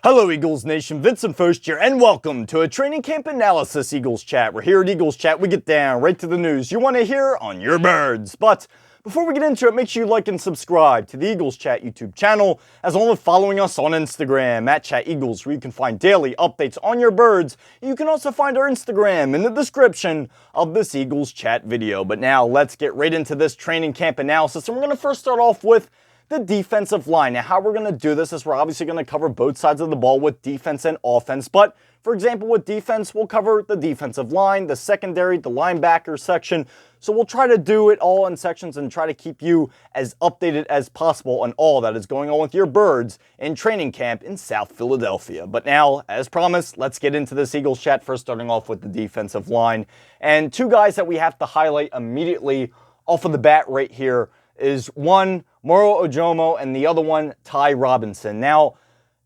Hello Eagles Nation, Vincent First here, and welcome to a training camp analysis Eagles Chat. We're here at Eagles Chat, we get down right to the news you want to hear on your birds. But before we get into it, make sure you like and subscribe to the Eagles Chat YouTube channel, as well as following us on Instagram at Chat Eagles, where you can find daily updates on your birds. You can also find our Instagram in the description of this Eagles Chat video. But now let's get right into this training camp analysis, and we're going to first start off with the defensive line. Now, how we're going to do this is we're obviously going to cover both sides of the ball with defense and offense. But, for example, with defense, we'll cover the defensive line, the secondary, the linebacker section. So we'll try to do it all in sections and try to keep you as updated as possible on all that is going on with your birds in training camp in South Philadelphia. But now, as promised, let's get into this Eagles Chat, first starting off with the defensive line. And two guys that we have to highlight immediately off of the bat right here is one, Moro Ojomo, and the other one, Ty Robinson. Now,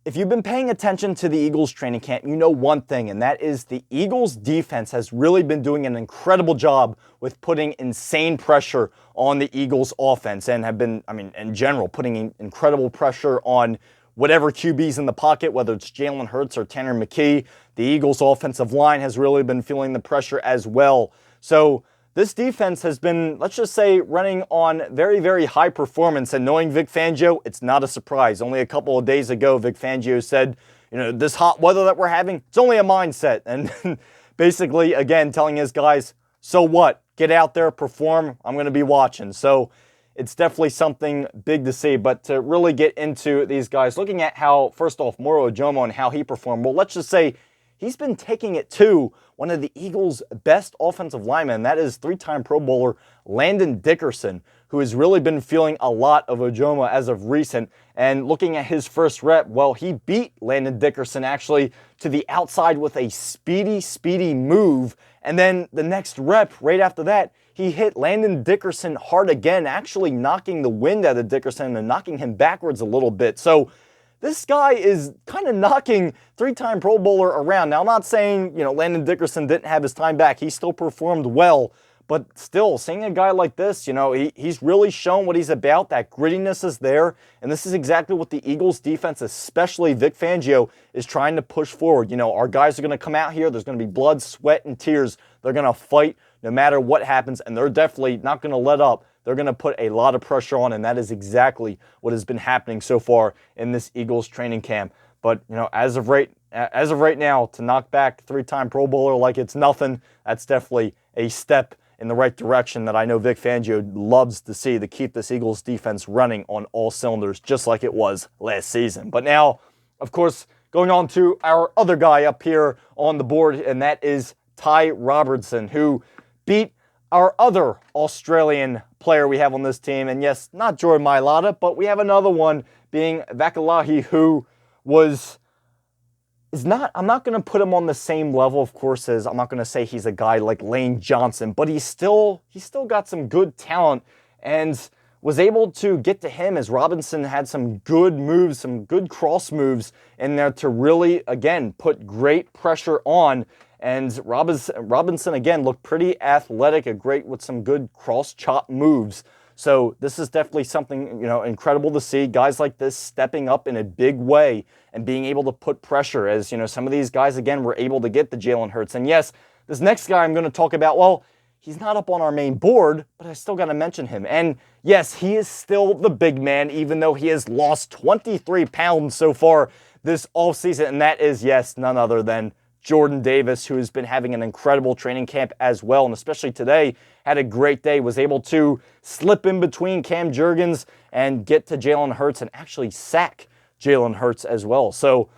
if you've been paying attention to the Eagles training camp, you know one thing, and that is the Eagles defense has really been doing an incredible job with putting insane pressure on the Eagles offense and have been, in general, putting incredible pressure on whatever QB's in the pocket, whether it's Jalen Hurts or Tanner McKee. The Eagles offensive line has really been feeling the pressure as well. So this defense has been, let's just say, running on very, very high performance. And knowing Vic Fangio, it's not a surprise. Only a couple of days ago, Vic Fangio said, this hot weather that we're having, it's only a mindset. And basically, again, telling his guys, so what? Get out there, perform. I'm going to be watching. So it's definitely something big to see. But to really get into these guys, looking at how, first off, Moro Ojomo and how he performed, well, let's just say he's been taking it to one of the Eagles' best offensive linemen. That is three-time Pro Bowler Landon Dickerson, who has really been feeling a lot of Ojomo as of recent. And looking at his first rep, well, he beat Landon Dickerson actually to the outside with a speedy move. And then the next rep, right after that, he hit Landon Dickerson hard again, actually knocking the wind out of Dickerson and knocking him backwards a little bit. So this guy is kind of knocking three-time Pro Bowler around. Now, I'm not saying, Landon Dickerson didn't have his time back. He still performed well. But still, seeing a guy like this, he's really shown what he's about. That grittiness is there. And this is exactly what the Eagles defense, especially Vic Fangio, is trying to push forward. Our guys are going to come out here. There's going to be blood, sweat, and tears. They're going to fight no matter what happens. And they're definitely not going to let up. They're going to put a lot of pressure on, and that is exactly what has been happening so far in this Eagles training camp. But, as of right now, to knock back three-time Pro Bowler like it's nothing, that's definitely a step in the right direction that I know Vic Fangio loves to see, to keep this Eagles defense running on all cylinders, just like it was last season. But now, of course, going on to our other guy up here on the board, and that is Ty Robinson, who beat our other Australian player we have on this team, and yes, not Jordan Mailata, but we have another one being Vakalahi, who I'm not going to put him on the same level, of course, as I'm not going to say he's a guy like Lane Johnson, but he's still got some good talent and was able to get to him as Robinson had some good moves, some good cross moves in there to really, again, put great pressure on. And Robinson, again, looked pretty athletic, with some good cross-chop moves. So this is definitely something, incredible to see. Guys like this stepping up in a big way and being able to put pressure as, some of these guys, again, were able to get the Jalen Hurts. And yes, this next guy I'm going to talk about, well, he's not up on our main board, but I still got to mention him. And yes, he is still the big man, even though he has lost 23 pounds so far this offseason. And that is, yes, none other than Jordan Davis, who has been having an incredible training camp as well, and especially today, had a great day, was able to slip in between Cam Jurgens and get to Jalen Hurts and actually sack Jalen Hurts as well. So,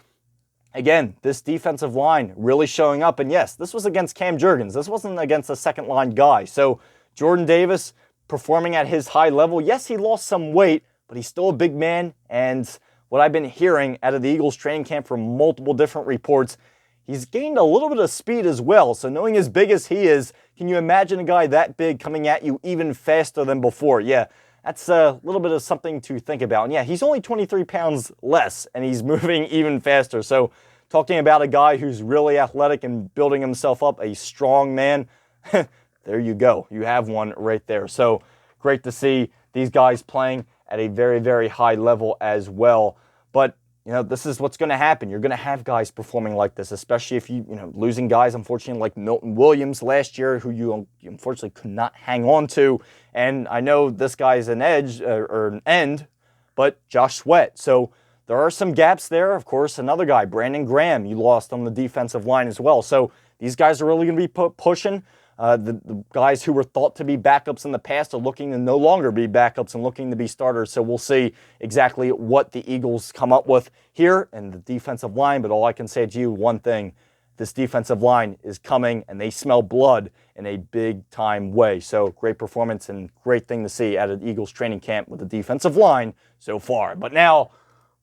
again, this defensive line really showing up, and yes, this was against Cam Jurgens. This wasn't against a second-line guy. So, Jordan Davis performing at his high level. Yes, he lost some weight, but he's still a big man, and what I've been hearing out of the Eagles training camp from multiple different reports, he's gained a little bit of speed as well. So knowing as big as he is, can you imagine a guy that big coming at you even faster than before? Yeah, that's a little bit of something to think about. And yeah, he's only 23 pounds less, and he's moving even faster. So talking about a guy who's really athletic and building himself up, a strong man, there you go. You have one right there. So great to see these guys playing at a very, very high level as well. But this is what's going to happen. You're going to have guys performing like this, especially if losing guys, unfortunately, like Milton Williams last year, who you unfortunately could not hang on to. And I know this guy's an edge or an end, but Josh Sweat. So there are some gaps there. Of course, another guy, Brandon Graham, you lost on the defensive line as well. So these guys are really going to be pushing. The guys who were thought to be backups in the past are looking to no longer be backups and looking to be starters. So we'll see exactly what the Eagles come up with here in the defensive line. But all I can say to you, one thing, this defensive line is coming and they smell blood in a big-time way. So great performance and great thing to see out of Eagles training camp with the defensive line so far. But now,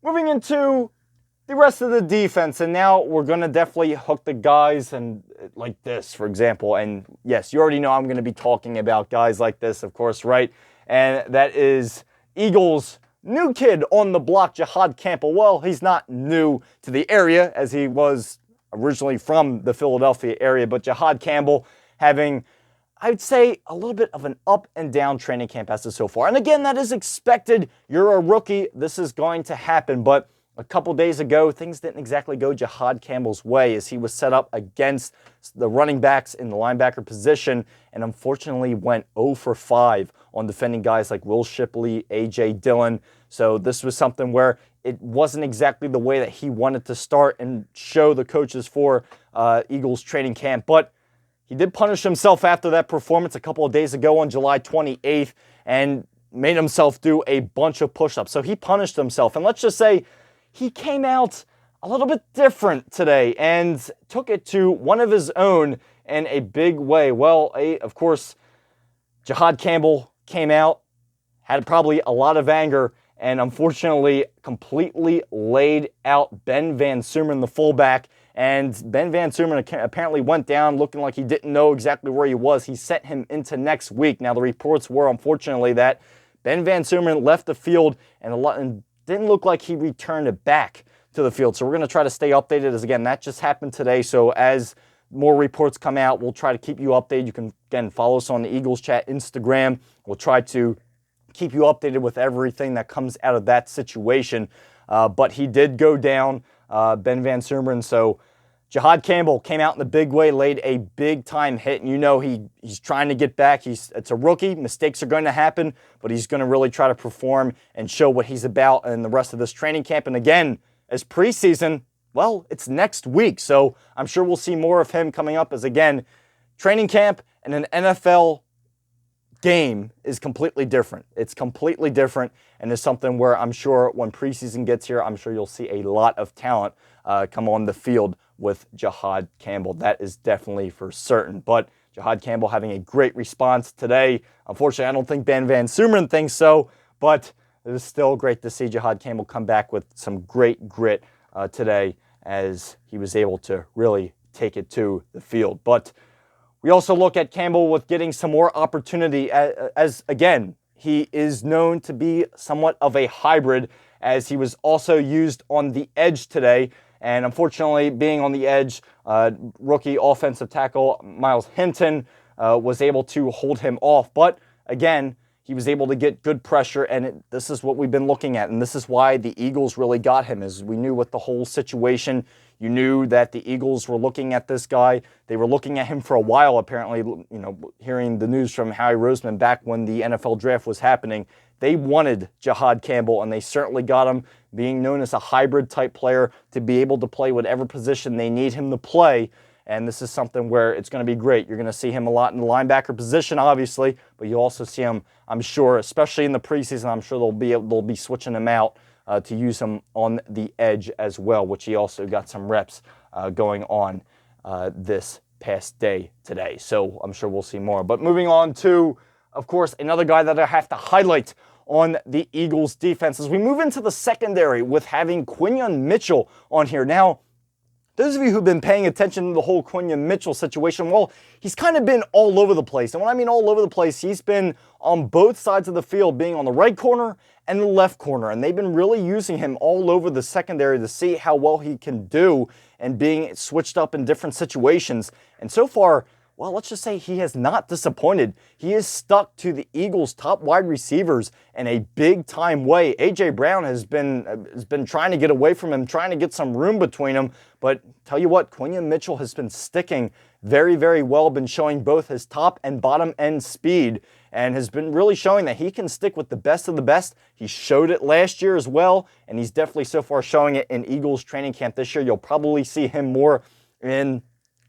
moving into the rest of the defense, and now we're going to definitely hook the guys and like this, for example. And yes, you already know I'm going to be talking about guys like this, of course, right? And that is Eagles' new kid on the block, Jihaad Campbell. Well, he's not new to the area as he was originally from the Philadelphia area, but Jihaad Campbell having, I would say, a little bit of an up and down training camp as of so far. And again, that is expected. You're a rookie. This is going to happen, but a couple days ago, things didn't exactly go Jihaad Campbell's way as he was set up against the running backs in the linebacker position and unfortunately went 0 for 5 on defending guys like Will Shipley, A.J. Dillon. So this was something where it wasn't exactly the way that he wanted to start and show the coaches for Eagles training camp. But he did punish himself after that performance a couple of days ago on July 28th and made himself do a bunch of push-ups. So he punished himself. And let's just say he came out a little bit different today and took it to one of his own in a big way. Well, of course, Jihaad Campbell came out, had probably a lot of anger, and unfortunately completely laid out Ben Van Sumeren, the fullback. And Ben Van Sumeren apparently went down looking like he didn't know exactly where he was. He sent him into next week. Now, the reports were, unfortunately, that Ben Van Sumeren left the field and didn't look like he returned it back to the field. So we're going to try to stay updated as, again, that just happened today. So as more reports come out, we'll try to keep you updated. You can, again, follow us on the Eagles Chat Instagram. We'll try to keep you updated with everything that comes out of that situation. But he did go down, Ben Van Sumeren. So Jihaad Campbell came out in a big way, laid a big-time hit, and he's trying to get back. It's a rookie. Mistakes are going to happen, but he's going to really try to perform and show what he's about in the rest of this training camp. And again, as preseason, well, it's next week, so I'm sure we'll see more of him coming up as, again, training camp and an NFL game is completely different. It's completely different, and it's something where I'm sure when preseason gets here, I'm sure you'll see a lot of talent come on the field with Jihaad Campbell. That is definitely for certain. But Jihaad Campbell having a great response today. Unfortunately, I don't think Ben Van Sumeren thinks so, but it is still great to see Jihaad Campbell come back with some great grit today as he was able to really take it to the field. But we also look at Campbell with getting some more opportunity as again, he is known to be somewhat of a hybrid as he was also used on the edge today. And unfortunately, being on the edge, rookie offensive tackle Miles Hinton was able to hold him off. But again, he was able to get good pressure, and this is what we've been looking at. And this is why the Eagles really got him, is we knew with the whole situation, you knew that the Eagles were looking at this guy. They were looking at him for a while, apparently, hearing the news from Howie Roseman back when the NFL draft was happening. They wanted Jihaad Campbell, and they certainly got him, being known as a hybrid-type player to be able to play whatever position they need him to play. And this is something where it's going to be great. You're going to see him a lot in the linebacker position, obviously, but you'll also see him, I'm sure, especially in the preseason, I'm sure they'll be switching him out to use him on the edge as well, which he also got some reps going on this past day today. So I'm sure we'll see more. But moving on to, of course, another guy that I have to highlight on the Eagles defense as we move into the secondary with having Quinyon Mitchell on here. Now, those of you who've been paying attention to the whole Quinyon Mitchell situation, well, he's kind of been all over the place. And when I mean all over the place, he's been on both sides of the field, being on the right corner and the left corner. And they've been really using him all over the secondary to see how well he can do and being switched up in different situations. And so far, well, let's just say he has not disappointed. He is stuck to the Eagles' top wide receivers in a big-time way. A.J. Brown has been trying to get away from him, trying to get some room between them, but tell you what, Quinion Mitchell has been sticking very, very well, been showing both his top and bottom end speed, and has been really showing that he can stick with the best of the best. He showed it last year as well, and he's definitely so far showing it in Eagles training camp this year. You'll probably see him more in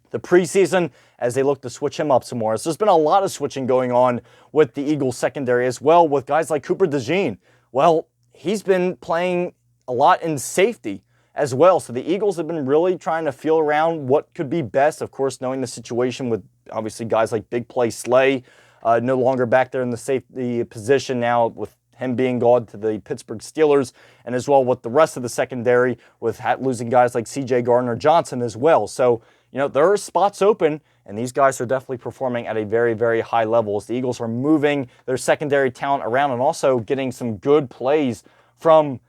the preseason as they look to switch him up some more. So there's been a lot of switching going on with the Eagles secondary as well, with guys like Cooper DeJean. Well, he's been playing a lot in safety as well. So the Eagles have been really trying to feel around what could be best. Of course, knowing the situation with obviously guys like Big Play Slay, no longer back there in the safety position now with him being gone to the Pittsburgh Steelers, and as well with the rest of the secondary with losing guys like C.J. Gardner-Johnson as well. So, there are spots open, and these guys are definitely performing at a very, very high level as the Eagles are moving their secondary talent around and also getting some good plays from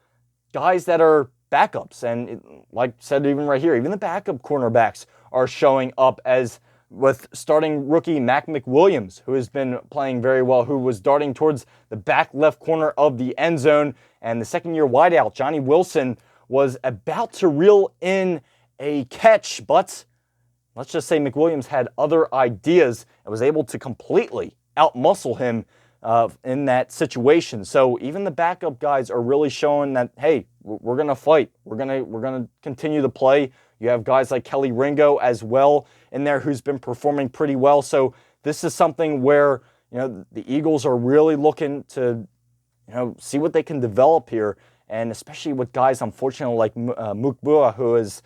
guys that are backups. And like I said, even right here, even the backup cornerbacks are showing up, as with starting rookie Mac McWilliams, who has been playing very well, who was darting towards the back left corner of the end zone. And the second-year wideout, Johnny Wilson, was about to reel in a catch, but let's just say McWilliams had other ideas and was able to completely outmuscle him in that situation. So even the backup guys are really showing that, hey, we're going to fight. We're going to continue to play. You have guys like Kelly Ringo as well in there who's been performing pretty well. So this is something where, the Eagles are really looking to, see what they can develop here. And especially with guys, unfortunately, like Mukbua, who has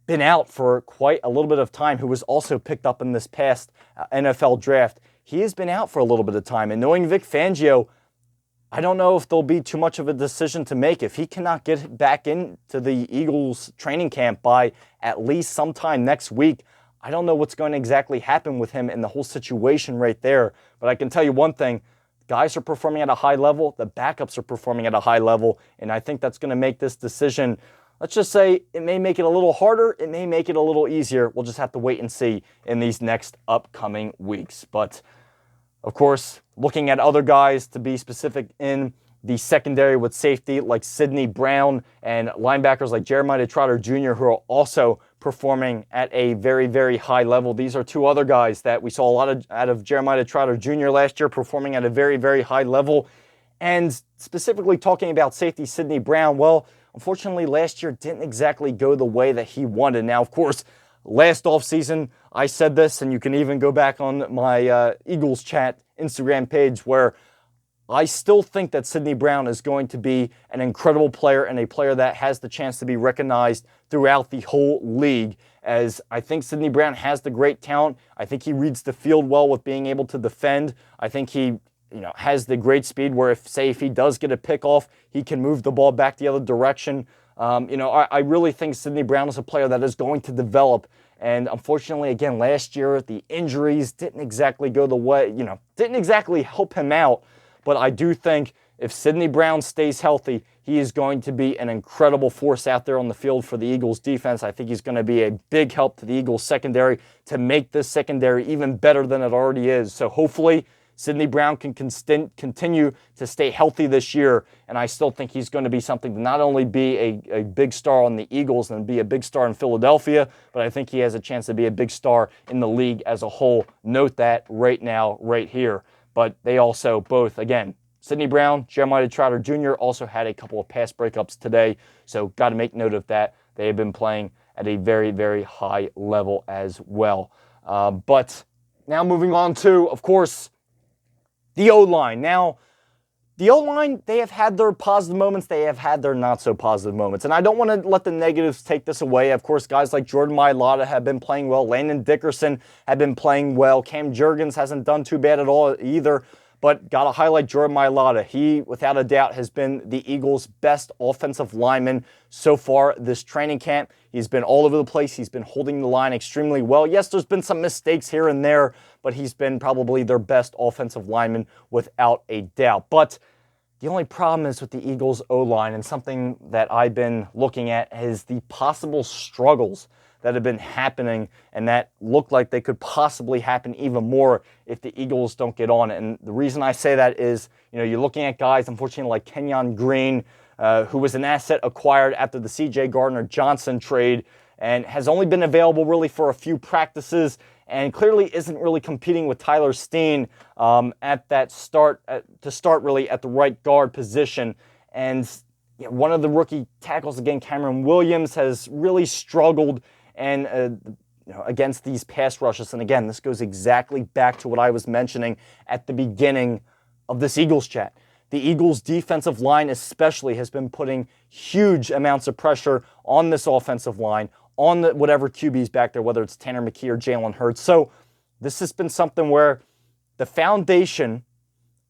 been out for quite a little bit of time, who was also picked up in this past NFL draft. He has been out for a little bit of time. And knowing Vic Fangio, I don't know if there'll be too much of a decision to make. If he cannot get back into the Eagles training camp by at least sometime next week, I don't know what's going to exactly happen with him in the whole situation right there. But I can tell you one thing, guys are performing at a high level, the backups are performing at a high level, and I think that's going to make this decision, let's just say, it may make it a little harder, it may make it a little easier. We'll just have to wait and see in these next upcoming weeks. But of course, looking at other guys to be specific in the secondary with safety like Sidney Brown and linebackers like Jeremiah Trotter Jr., who are also performing at a very, very high level. These are two other guys that we saw a lot out of Jeremiah Trotter Jr. last year, performing at a very, very high level. And specifically talking about safety Sidney Brown, well, unfortunately last year didn't exactly go the way that he wanted. Now, of course, last offseason, I said this, and you can even go back on my Eagles Chat Instagram page, where I still think that Sidney Brown is going to be an incredible player and a player that has the chance to be recognized throughout the whole league, as I think Sidney Brown has the great talent. I think he reads the field well with being able to defend. I think he has the great speed where if he does get a pick off, he can move the ball back the other direction. I really think Sidney Brown is a player that is going to develop. And unfortunately, again, last year, the injuries didn't exactly go the way, didn't exactly help him out. But I do think if Sidney Brown stays healthy, he is going to be an incredible force out there on the field for the Eagles defense. I think he's going to be a big help to the Eagles secondary to make this secondary even better than it already is. So hopefully Sidney Brown can continue to stay healthy this year, and I still think he's going to be something to not only be a big star on the Eagles and be a big star in Philadelphia, but I think he has a chance to be a big star in the league as a whole. Note that right now, right here. But they also both, again, Sidney Brown, Jeremiah Trotter Jr. also had a couple of pass breakups today, so got to make note of that. They have been playing at a very, very high level as well. But now moving on to, of course, the O-line. Now, the O-line, they have had their positive moments. They have had their not-so-positive moments. And I don't want to let the negatives take this away. Of course, guys like Jordan Mailata have been playing well. Landon Dickerson have been playing well. Cam Jurgens hasn't done too bad at all either. But got to highlight Jordan Mailata. He, without a doubt, has been the Eagles' best offensive lineman so far this training camp. He's been all over the place. He's been holding the line extremely well. Yes, there's been some mistakes here and there, but he's been probably their best offensive lineman without a doubt. But The only problem is with the Eagles' O-line, and something that I've been looking at is the possible struggles that have been happening and that look like they could possibly happen even more if the Eagles don't get on it. And the reason I say that is, you're looking at guys, unfortunately, like Kenyon Green, who was an asset acquired after the C.J. Gardner-Johnson trade and has only been available really for a few practices and clearly isn't really competing with Tyler Steen at that start, to start really at the right guard position. And one of the rookie tackles, again, Cameron Williams, has really struggled and against these pass rushes. And again, this goes exactly back to what I was mentioning at the beginning of this Eagles chat. The Eagles' defensive line especially has been putting huge amounts of pressure on this offensive line, on the whatever QB's back there, whether it's Tanner McKee or Jalen Hurts. So this has been something where the foundation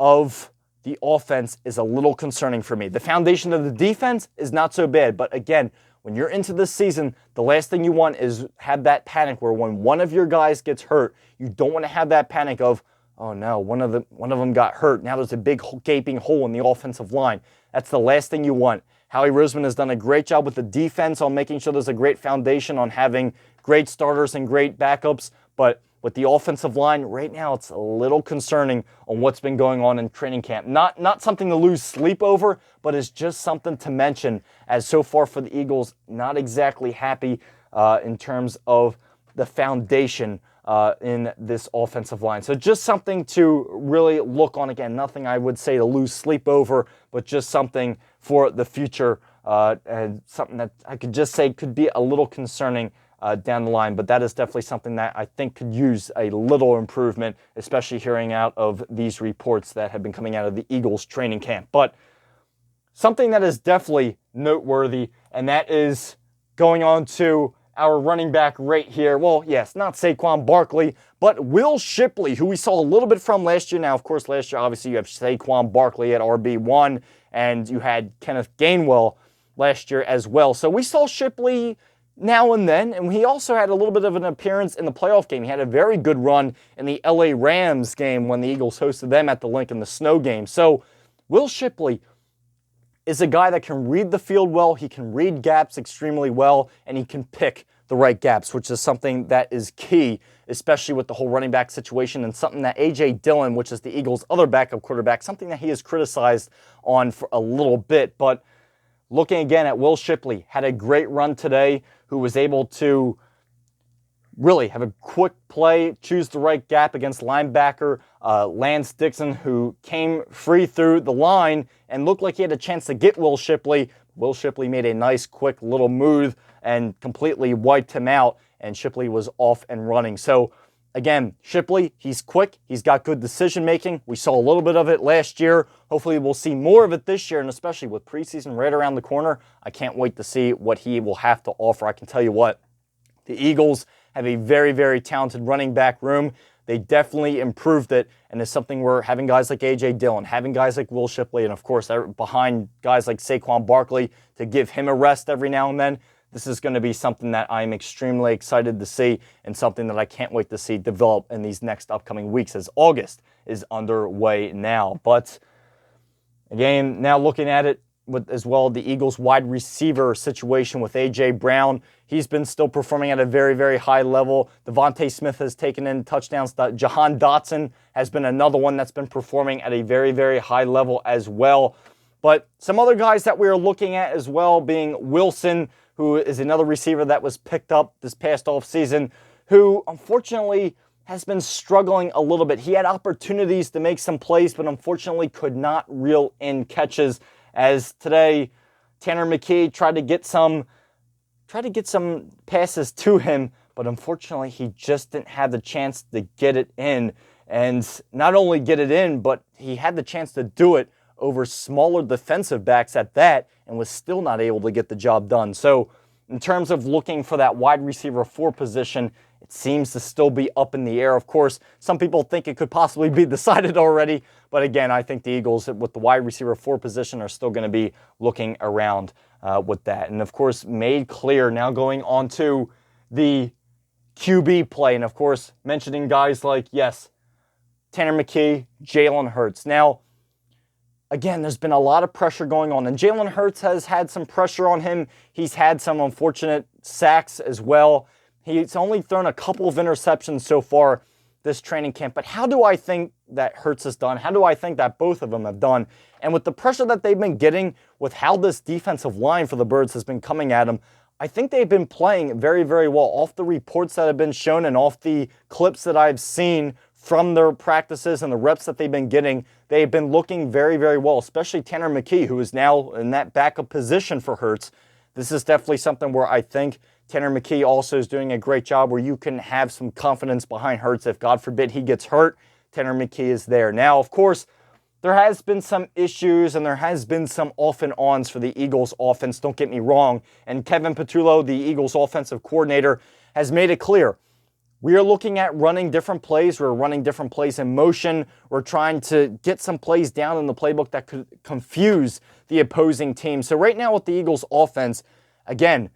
of the offense is a little concerning for me. The foundation of the defense is not so bad, but again, when you're into this season, the last thing you want is have that panic where when one of your guys gets hurt, you don't want to have that panic of, oh no, one of them got hurt. Now there's a big gaping hole in the offensive line. That's the last thing you want. Howie Roseman has done a great job with the defense on making sure there's a great foundation on having great starters and great backups, but with the offensive line, right now it's a little concerning on what's been going on in training camp. Not something to lose sleep over, but it's just something to mention, as so far for the Eagles, not exactly happy in terms of the foundation in this offensive line. So just something to really look on. Again, nothing I would say to lose sleep over, but just something for the future and something that I could just say could be a little concerning down the line, but that is definitely something that I think could use a little improvement, especially hearing out of these reports that have been coming out of the Eagles training camp. But something that is definitely noteworthy, and that is going on to our running back right here. Well, yes, not Saquon Barkley, but Will Shipley, who we saw a little bit from last year. Now, of course, last year, obviously, you have Saquon Barkley at RB1, and you had Kenneth Gainwell last year as well. So we saw Shipley now and then, and he also had a little bit of an appearance in the playoff game. He had a very good run in the LA Rams game when the Eagles hosted them at the Link in the snow game. So Will Shipley is a guy that can read the field well, he can read gaps extremely well, and he can pick the right gaps, which is something that is key, especially with the whole running back situation, and something that A.J. Dillon, which is the Eagles' other backup quarterback, something that he has criticized on for a little bit. But looking again at Will Shipley, had a great run today, who was able to really have a quick play, choose the right gap against linebacker Lance Dixon, who came free through the line and looked like he had a chance to get Will Shipley. Will Shipley made a nice, quick little move and completely wiped him out, and Shipley was off and running. So again, Shipley, he's quick. He's got good decision-making. We saw a little bit of it last year. Hopefully we'll see more of it this year, and especially with preseason right around the corner, I can't wait to see what he will have to offer. I can tell you what, the Eagles have a very, very talented running back room. They definitely improved it, and it's something where having guys like A.J. Dillon, having guys like Will Shipley, and of course behind guys like Saquon Barkley to give him a rest every now and then, this is going to be something that I'm extremely excited to see and something that I can't wait to see develop in these next upcoming weeks as August is underway now. But again, now looking at it with as well, the Eagles wide receiver situation with A.J. Brown. He's been still performing at a very, very high level. Devontae Smith has taken in touchdowns. Jahan Dotson has been another one that's been performing at a very, very high level as well. But some other guys that we are looking at as well being Wilson, who is another receiver that was picked up this past offseason, who unfortunately has been struggling a little bit. He had opportunities to make some plays, but unfortunately could not reel in catches. As today, Tanner McKee tried to get some passes to him, but unfortunately he just didn't have the chance to get it in. And not only get it in, but he had the chance to do it over smaller defensive backs at that, and was still not able to get the job done. So in terms of looking for that wide receiver 4 position, it seems to still be up in the air. Of course, some people think it could possibly be decided already, but again, I think the Eagles with the wide receiver 4 position are still going to be looking around with that. And of course, made clear now going on to the QB play, and of course, mentioning guys like, yes, Tanner McKee, Jalen Hurts. Now, again, there's been a lot of pressure going on, and Jalen Hurts has had some pressure on him. He's had some unfortunate sacks as well. He's only thrown a couple of interceptions so far this training camp. But how do I think that Hurts has done? How do I think that both of them have done? And with the pressure that they've been getting, with how this defensive line for the Birds has been coming at them, I think they've been playing very, very well. Off the reports that have been shown and off the clips that I've seen from their practices and the reps that they've been getting, they've been looking very, very well, especially Tanner McKee, who is now in that backup position for Hurts. This is definitely something where I think Tanner McKee also is doing a great job, where you can have some confidence behind Hurts. If, God forbid, he gets hurt, Tanner McKee is there. Now, of course, there has been some issues and there has been some off and ons for the Eagles offense, don't get me wrong. And Kevin Patullo, the Eagles offensive coordinator, has made it clear. We are looking at running different plays. We're running different plays in motion. We're trying to get some plays down in the playbook that could confuse the opposing team. So right now with the Eagles offense, again,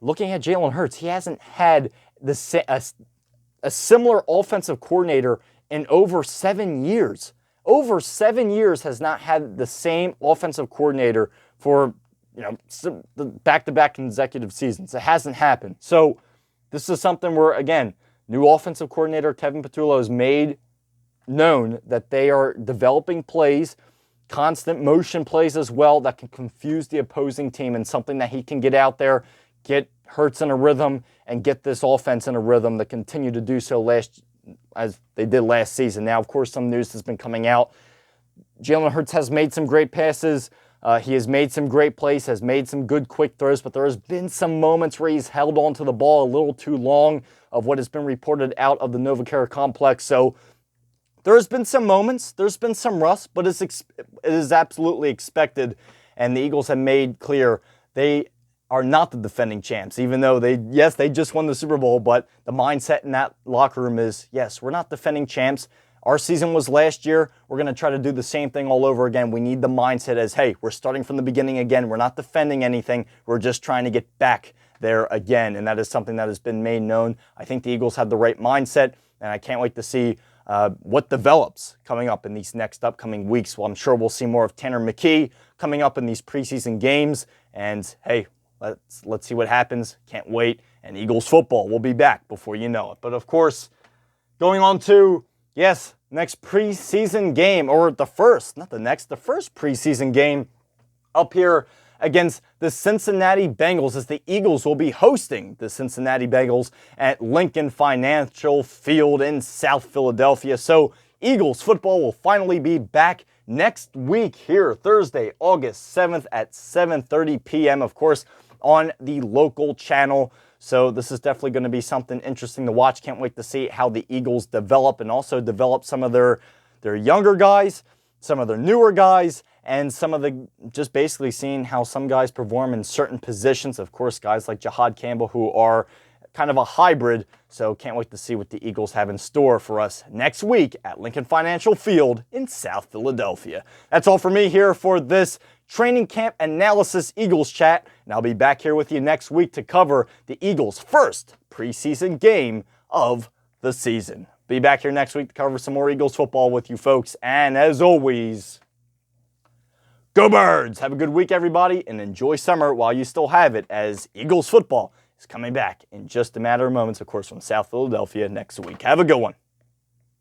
looking at Jalen Hurts, he hasn't had a similar offensive coordinator in over 7 years. Over 7 years has not had the same offensive coordinator for, the back-to-back consecutive seasons. It hasn't happened. So this is something where, again, new offensive coordinator Kevin Patullo has made known that they are developing plays, constant motion plays as well, that can confuse the opposing team, and something that he can get out there, get Hurts in a rhythm, and get this offense in a rhythm to continue to do so as they did last season. Now, of course, some news has been coming out. Jalen Hurts has made some great passes. He has made some great plays, has made some good quick throws, but there has been some moments where he's held onto the ball a little too long, of what has been reported out of the NovaCare complex. So there's been some moments, there's been some rust, but it is absolutely expected. And the Eagles have made clear they are not the defending champs, even though they just won the Super Bowl, but the mindset in that locker room is, yes, we're not defending champs. Our season was last year. We're going to try to do the same thing all over again. We need the mindset as, hey, we're starting from the beginning again. We're not defending anything. We're just trying to get back there again, and that is something that has been made known. I think the Eagles have the right mindset, and I can't wait to see what develops coming up in these next upcoming weeks. Well, I'm sure we'll see more of Tanner McKee coming up in these preseason games, and hey, let's see what happens. Can't wait, and Eagles football will be back before you know it. But of course, going on to, yes, next preseason game, or the first preseason game up here against the Cincinnati Bengals, as the Eagles will be hosting the Cincinnati Bengals at Lincoln Financial Field in South Philadelphia. So Eagles football will finally be back next week here, Thursday, August 7th at 7:30 p.m., of course, on the local channel. So this is definitely going to be something interesting to watch. Can't wait to see how the Eagles develop, and also develop some of their younger guys, some of their newer guys, and some of the, just basically seeing how some guys perform in certain positions. Of course, guys like Jahad Campbell, who are kind of a hybrid. So can't wait to see what the Eagles have in store for us next week at Lincoln Financial Field in South Philadelphia. That's all for me here for this Training Camp Analysis Eagles Chat, and I'll be back here with you next week to cover the Eagles' first preseason game of the season. Be back here next week to cover some more Eagles football with you folks, and as always, go Birds! Have a good week, everybody, and enjoy summer while you still have it, as Eagles football is coming back in just a matter of moments, of course, from South Philadelphia next week. Have a good one.